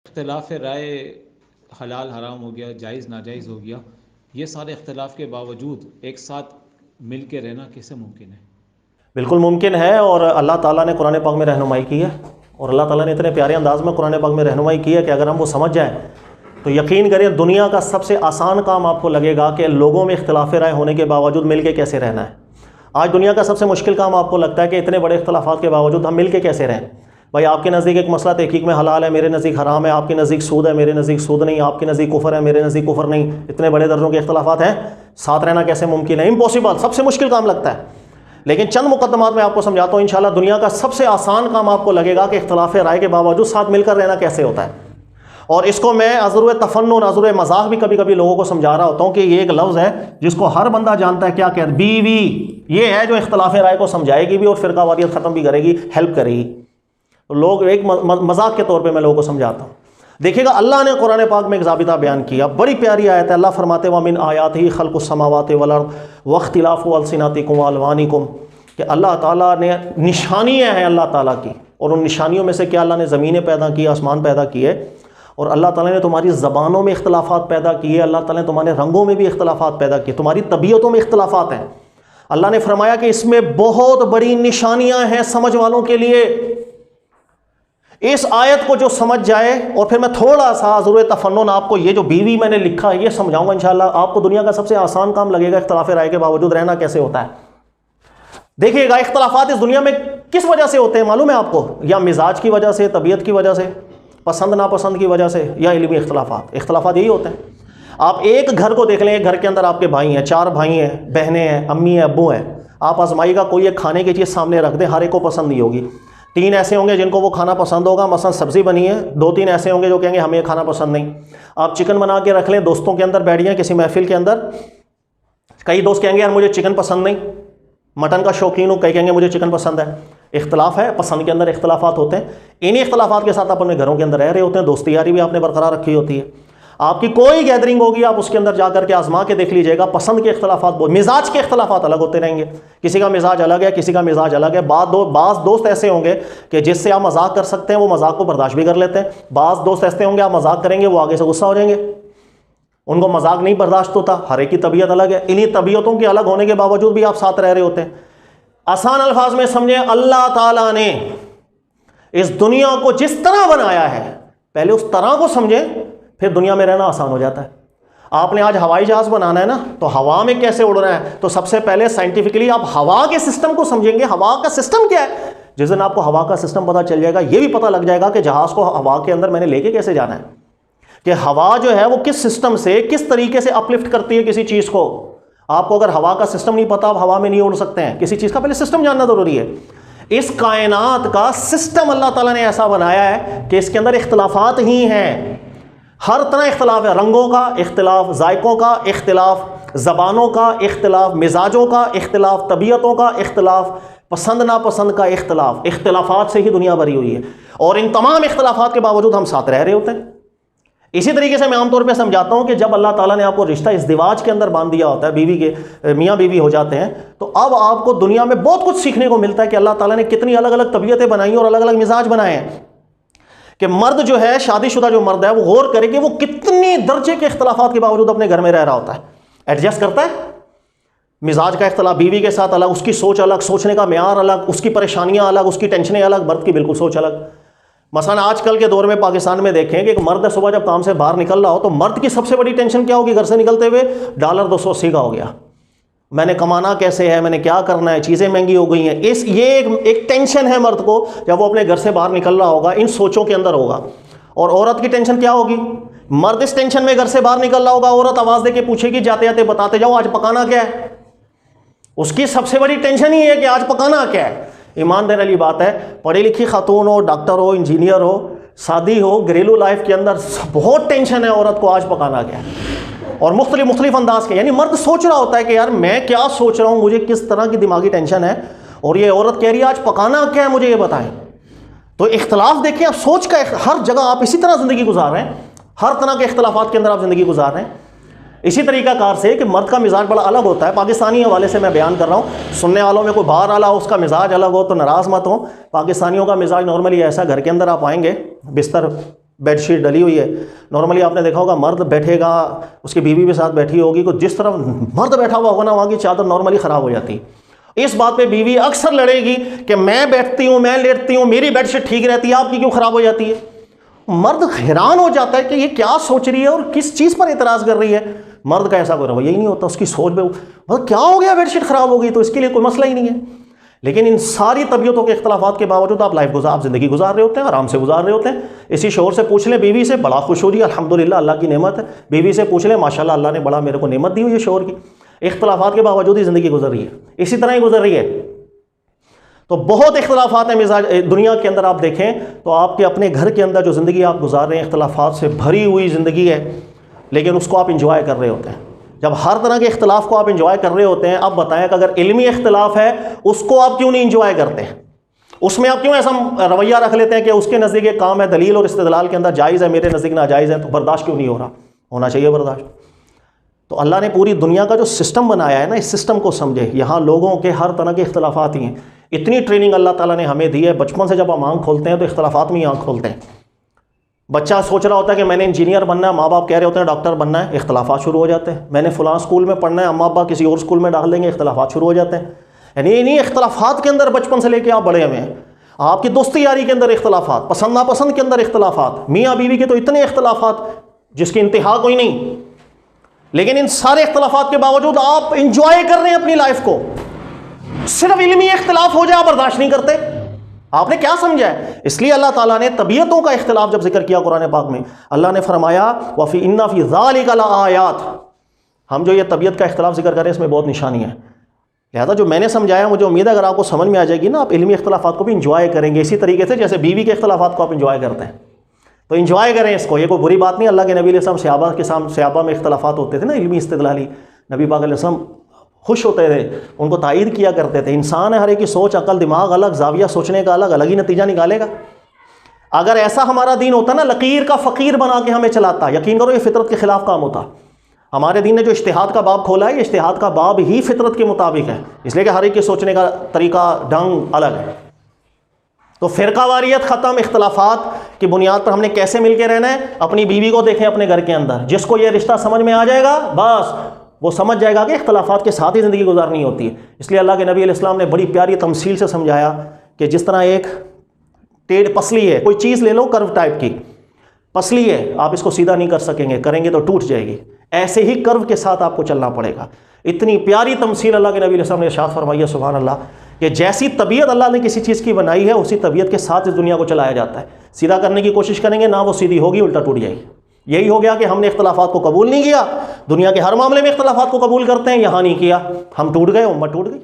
इख्तिलाफ राय हलाल हराम हो गया, जायज़ नाजायज़ हो गया, ये सारे इख्तिलाफ के बावजूद एक साथ मिल के रहना कैसे मुमकिन है? बिल्कुल मुमकिन है। और अल्लाह ताला ने कुरान पाक में रहनुमाई की है, और अल्लाह ताला ने इतने प्यारे अंदाज में कुरान पाक में रहनुमाई की है कि अगर हम वो समझ जाएं तो यकीन करें दुनिया का सबसे आसान काम आपको लगेगा कि लोगों में इख्तिलाफ राय होने के बावजूद मिल के कैसे रहना है। आज दुनिया का सबसे मुश्किल काम आपको लगता है कि इतने बड़े इख्तिलाफात के बावजूद हम मिल के कैसे रहें। भाई आपके नज़दीक एक मसला तहकीक में हलाल है, मेरे नज़दीक हराम है, आपके नज़दीक सूद है, मेरे नज़दीक सूद नहीं, आपके नज़दीक कुफर है, मेरे नज़दीक कुफर नहीं, इतने बड़े दर्जों के इख्तिलाफात हैं, साथ रहना कैसे मुमकिन है? इम्पॉसिबल, सबसे मुश्किल काम लगता है। लेकिन चंद मुकद्दमात में आपको समझाता हूँ, इंशाल्लाह दुनिया का सबसे आसान काम आपको लगेगा कि इख्तिलाफ राय के बावजूद साथ मिलकर रहना कैसे होता है। और इसको मैं अज़ुर तफन्नुन अज़ुर मज़ाक भी कभी कभी लोगों को समझा रहा होता हूँ कि ये एक लफ्ज़ है जिसको हर बंदा जानता है, क्या कहते, बीवी। ये है जो इख्तिलाफ राय को समझाएगी भी और फ़िरकावारियत ख़त्म भी करेगी, हेल्प करेगी। तो लोग एक मजाक के तौर पे मैं लोगों को समझाता हूँ। देखिएगा अल्लाह ने कुरान पाक में एक ज़ाबिता बयान किया, बड़ी प्यारी आयत है। अल्लाह फरमाते व मिन आयातिही खल्क़ुस समावाति वल अर्द वख्तिलाफ़ु अलसिनातिकुम व अलवानिकुम, कि अल्लाह ताला ने निशानियाँ हैं अल्लाह ताला की, और उन निशानियों में से क्या, अल्लाह ने ज़मीनें पैदा की, आसमान पैदा किए, और अल्लाह ताला ने तुम्हारी ज़बानों में इख्तिलाफ़ात पैदा किए, अल्लाह ताला ने तुम्हारे रंगों में भी इख्तिलाफ़ात पैदा किए, तुम्हारी तबीयतों में इख्तिलाफ़ात हैं। अल्लाह ने फरमाया कि इसमें बहुत बड़ी निशानियाँ हैं समझ वालों के लिए। इस आयत को जो समझ जाए, और फिर मैं थोड़ा सा ज़रूर तफन्नुन आपको ये जो बीवी मैंने लिखा है ये समझाऊंगा इंशाल्लाह, आपको दुनिया का सबसे आसान काम लगेगा इख्तिलाफ राय के बावजूद रहना कैसे होता है। देखिएगा इख्तिलाफात इस दुनिया में किस वजह से होते हैं मालूम है आपको? या मिजाज की वजह से, तबीयत की वजह से, पसंद नापसंद की वजह से, या इल्मी इख्तिलाफात। इख्तिलाफात यही होते हैं। आप एक घर को देख लें, एक घर के अंदर आपके भाई हैं, 4 भाई हैं, बहनें हैं, अम्मी हैं, अब्बू हैं। आप आजमाई का कोई एक खाने की चीज़ सामने रख दें, हर एक को पसंद नहीं होगी। 3 ऐसे होंगे जिनको वो खाना पसंद होगा, मसलन सब्ज़ी बनी है, 2-3 ऐसे होंगे जो कहेंगे हमें खाना पसंद नहीं। आप चिकन बना के रख लें, दोस्तों के अंदर बैठ जाएं किसी महफिल के अंदर, कई दोस्त कहेंगे यार मुझे चिकन पसंद नहीं, मटन का शौकीन हूँ, कई कहेंगे मुझे चिकन पसंद है। इख्तिलाफ है, पसंद के अंदर इख्तिलाफात होते हैं। इन्हीं इख्तिलाफात के साथ आप अपने घरों के अंदर रह रहे होते हैं, दोस्ती यारी भी आपने बरकरार रखी होती है। आपकी कोई गैदरिंग होगी, आप उसके अंदर जाकर के आजमा के देख लीजिएगा, पसंद के इख्तिलाफात, मिजाज के इख्तिलाफात अलग होते रहेंगे। किसी का मिजाज अलग है, किसी का मिजाज अलग है। बाज़ दोस्त ऐसे होंगे कि जिससे आप मजाक कर सकते हैं, वो मजाक को बर्दाश्त भी कर लेते हैं। बाज़ दोस्त ऐसे होंगे आप मजाक करेंगे वो आगे से गुस्सा हो जाएंगे, उनको मजाक नहीं बर्दाश्त होता। हर एक की तबीयत अलग है। इन्हीं तबीयतों के अलग होने के बावजूद भी आप साथ रह रहे होते हैं। आसान अल्फाज में समझे, अल्लाह ताला ने इस दुनिया को जिस तरह बनाया है, पहले उस तरह को समझें, फिर दुनिया में रहना आसान हो जाता है। आपने आज हवाई जहाज बनाना है ना, तो हवा में कैसे उड़ना है, तो सबसे पहले साइंटिफिकली आप हवा के सिस्टम को समझेंगे। हवा का सिस्टम क्या है? जिस दिन आपको हवा का सिस्टम पता चल जाएगा, यह भी पता लग जाएगा कि जहाज को हवा के अंदर मैंने लेके कैसे जाना है, कि हवा जो है वो किस सिस्टम से, किस तरीके से अपलिफ्ट करती है किसी चीज को। आपको अगर हवा का सिस्टम नहीं पता, आप हवा में नहीं उड़ सकते हैं। किसी चीज का पहले सिस्टम जानना जरूरी है। इस कायनात का सिस्टम अल्लाह ताला ने ऐसा बनाया है कि इसके अंदर इख्तिलाफात ही हैं, हर तरह इख्तिलाफ है। रंगों का इख्तिलाफ, जायकों का इख्तिलाफ, ज़बानों का इख्तिलाफ, मिजाजों का इख्तिलाफ, तबीयतों का इख्तिलाफ, पसंद नापसंद का इख्तिलाफ। इख्तिलाफात से ही दुनिया भरी हुई है, और इन तमाम इख्तिलाफात के बावजूद हम साथ रह रहे होते हैं। इसी तरीके से मैं आमतौर पे समझाता हूं कि जब अल्लाह ताला ने आपको रिश्ता इज़्दिवाज के अंदर बांध दिया होता है, बीवी के मियाँ बीवी हो जाते हैं, तो अब आपको दुनिया में बहुत कुछ सीखने को मिलता है कि अल्लाह ताला ने कितनी अलग अलग तबीयतें बनाई और अलग अलग मिजाज बनाए हैं। कि मर्द जो है, शादीशुदा जो मर्द है, वो गौर करे कि वो कितनी दर्जे के इख्तिलाफात के बावजूद अपने घर में रह रहा होता है, एडजस्ट करता है। मिजाज का इख्तिलाफ, बीवी के साथ अलग, उसकी सोच अलग, सोचने का म्यार अलग, उसकी परेशानियां अलग, उसकी टेंशनें अलग, मर्द की बिल्कुल सोच अलग। मसलन आजकल के दौर में पाकिस्तान में देखें कि एक मर्द सुबह जब काम से बाहर निकल रहा हो, तो मर्द की सबसे बड़ी टेंशन क्या होगी? घर से निकलते हुए डॉलर 280 का हो गया, मैंने कमाना कैसे है, मैंने क्या करना है, चीज़ें महंगी हो गई हैं। ये एक टेंशन है मर्द को, जब वो अपने घर से बाहर निकल रहा होगा, इन सोचों के अंदर होगा। और औरत की टेंशन क्या होगी? मर्द इस टेंशन में घर से बाहर निकल रहा होगा, औरत आवाज़ दे के पूछेगी जाते जाते बताते जाओ आज पकाना क्या है। उसकी सबसे बड़ी टेंशन ही है कि आज पकाना क्या है। ईमान देने वाली बात है, पढ़ी लिखी खातून हो, डॉक्टर हो, इंजीनियर हो, शादी हो, घरेलू लाइफ के अंदर बहुत टेंशन है औरत को आज पकाना क्या है, और मुख्तलिफ अंदाज के। यानी मर्द सोच रहा होता है कि यार मैं क्या सोच रहा हूँ, मुझे किस तरह की दिमागी टेंशन है, और ये औरत कह रही है आज पकाना क्या है, मुझे ये बताएं। तो इख्तलाफ देखिए, आप सोच का हर जगह आप इसी तरह ज़िंदगी गुजार रहे हैं, हर तरह के इख्तलाफात के अंदर आप ज़िंदगी गुजार रहे हैं। इसी तरीका कार से कि मर्द का मिजाज बड़ा अलग होता है। पाकिस्तानी हवाले से मैं बयान कर रहा हूँ, सुनने वालों में कोई बाहर वाला उसका मिजाज अलग हो तो नाराज़ मत हो। पाकिस्तानियों का मिजाज नॉर्मली ऐसा, घर के अंदर आप आएंगे, बिस्तर बेडशीट डली हुई है। नॉर्मली आपने देखा होगा मर्द बैठेगा, उसकी बीवी के साथ बैठी होगी, तो जिस तरफ मर्द बैठा हुआ होगा ना वहाँ की चादर नॉर्मली ख़राब हो जाती है। इस बात पे बीवी अक्सर लड़ेगी कि मैं बैठती हूँ, मैं लेटती हूँ, मेरी बेडशीट ठीक रहती है, आपकी क्यों ख़राब हो जाती है। मर्द हैरान हो जाता है कि ये क्या सोच रही है और किस चीज़ पर एतराज़ कर रही है। मर्द का ऐसा कोई रवैया ही नहीं होता, उसकी सोच में मतलब क्या हो गया, बेडशीट ख़राब हो गई तो इसके लिए कोई मसला ही नहीं है। लेकिन इन सारी तबीयतों के इख्तलाफात के बावजूद आप ज़िंदगी गुजार रहे होते हैं, आराम से गुजार रहे होते हैं। इसी शोर से पूछ लें बीवी से, बड़ा खुश हो रही है, अल्हम्दुलिल्लाह अल्लाह की नेमत है। बीवी से पूछ लें, माशाल्लाह अल्लाह ने बड़ा मेरे को नेमत दी हुई है शोर की। इख्तलाफात के बावजूद ही ज़िंदगी गुजर रही है, इसी तरह ही गुजर रही है। तो बहुत इख्तलाफात हैं मिजाज दुनिया के अंदर। आप देखें तो आपके अपने घर के अंदर जो ज़िंदगी आप गुजार रहे हैं, इख्तलाफात से भरी हुई ज़िंदगी है, लेकिन उसको आप इंजॉय कर रहे होते हैं। जब हर तरह के इख्तलाफ को आप इंजॉय कर रहे होते हैं, अब बताएं कि अगर इल्मी इख्तलाफ है उसको आप क्यों नहीं इंजॉय करते हैं? उसमें आप क्यों ऐसा रवैया रख लेते हैं कि उसके नज़दीक एक काम है, दलील और इस्तिदलाल के अंदर जायज़ है, मेरे नज़दीक नाजायज़ है, तो बर्दाश्त क्यों नहीं हो रहा? होना चाहिए बर्दाश्त। तो अल्लाह ने पूरी दुनिया का जो सिस्टम बनाया है ना, इस सिस्टम को समझे। यहाँ लोगों के हर तरह के इख्तलाफात ही हैं। इतनी ट्रेनिंग अल्लाह ताला ने हमें दी है, बचपन से जब हम आँख खोलते हैं तो इख्तलाफात में ही आँख खोलते हैं। बच्चा सोच रहा होता है कि मैंने इंजीनियर बनना है, माँ बाप कह रहे होते हैं डॉक्टर बनना है, इख्तलाफात शुरू हो जाते हैं। मैंने फ़लाँ स्कूल में पढ़ना है, अम्मा अब्बा किसी और स्कूल में डाल देंगे, इख्तलाफात शुरू हो जाते हैं। यानी इन्हीं इख्तलाफात के अंदर बचपन से लेके आप बड़े हुए हैं। आपकी दोस्ती यारी के अंदर इख्तलाफात, पसंद नापसंद के अंदर इख्तलाफात, मियाँ बीवी के तो इतने इख्तलाफात जिसकी इंतहा कोई नहीं। लेकिन इन सारे इख्तलाफात के बावजूद आप इंजॉय कर रहे हैं अपनी लाइफ को। सिर्फ इल्मी इख्तलाफ हो जाए बर्दाश्त नहीं करते। आपने क्या समझा है? इसलिए अल्लाह ताला ने तबीयतों का इख्तलाफ जब जिक्र किया कुरान पाक में, अल्लाह ने फरमाया वफ़ी इन्ना फ़ी ज़ालिका लआयात। हम जो ये तबीयत का इख्तलाफ जिक्र करें इसमें बहुत निशानी है। लिहाजा जो मैंने समझाया मुझे उम्मीद है अगर आपको समझ में आ जाएगी ना, आप इल्मी इख्तलाफात को भी इंजॉय करेंगे इसी तरीके से जैसे बीवी के इख्तलाफात को आप इंजॉय करते हैं। तो इंजॉय करें इसको, ये कोई बुरी बात नहीं। अल्लाह के नबी अलैहि सहाबा के साथ सहाबा में इख्तलाफात होते थे ना, इल्मी इस्तिदलाली, नबी पाक अलैहि सल्लम खुश होते थे, उनको तायीद किया करते थे। इंसान है, हर एक की सोच, अकल, दिमाग अलग, जाविया सोचने का अलग, अलग ही नतीजा निकालेगा। अगर ऐसा हमारा दीन होता ना, लकीर का फ़कीर बना के हमें चलाता, यकीन करो ये फितरत के खिलाफ काम होता। हमारे दीन ने जो इज्तिहाद का बाब खोला है, ये इज्तिहाद का बाब ही फितरत के मुताबिक है, इसलिए कि हर एक के सोचने का तरीका, ढंग अलग है। तो फ़िरकावारियत ख़त्म, इख्तलाफात की बुनियाद पर हमने कैसे मिल के रहना है। अपनी बीवी को देखें अपने घर के अंदर, जिसको ये रिश्ता समझ में आ जाएगा बस वो समझ जाएगा कि इख्तलाफात के साथ ही ज़िंदगी गुजारनी होती है। इसलिए अल्लाह के नबी अलैहिस्सलाम ने बड़ी प्यारी तमसील से समझाया कि जिस तरह एक टेढ़ पसली है, कोई चीज़ ले लो कर्व टाइप की पसली है, आप इसको सीधा नहीं कर सकेंगे, करेंगे तो टूट जाएगी। ऐसे ही कर्व के साथ आपको चलना पड़ेगा। इतनी प्यारी तमसील अल्लाह के नबी अलैहिस्सलाम ने इरशाद फरमाई है, सुभान अल्लाह, कि जैसी तबीयत अल्लाह ने किसी चीज़ की बनाई है उसी तबीयत के साथ इस दुनिया को चलाया जाता है। सीधा करने की कोशिश करेंगे ना, वो सीधी होगी, उल्टा टूट जाएगी। यही हो गया कि हमने इख्तलाफात को कबूल नहीं किया। दुनिया के हर मामले में इख्तलाफात को कबूल करते हैं, यहाँ नहीं किया, हम टूट गए, उम्मत टूट गई।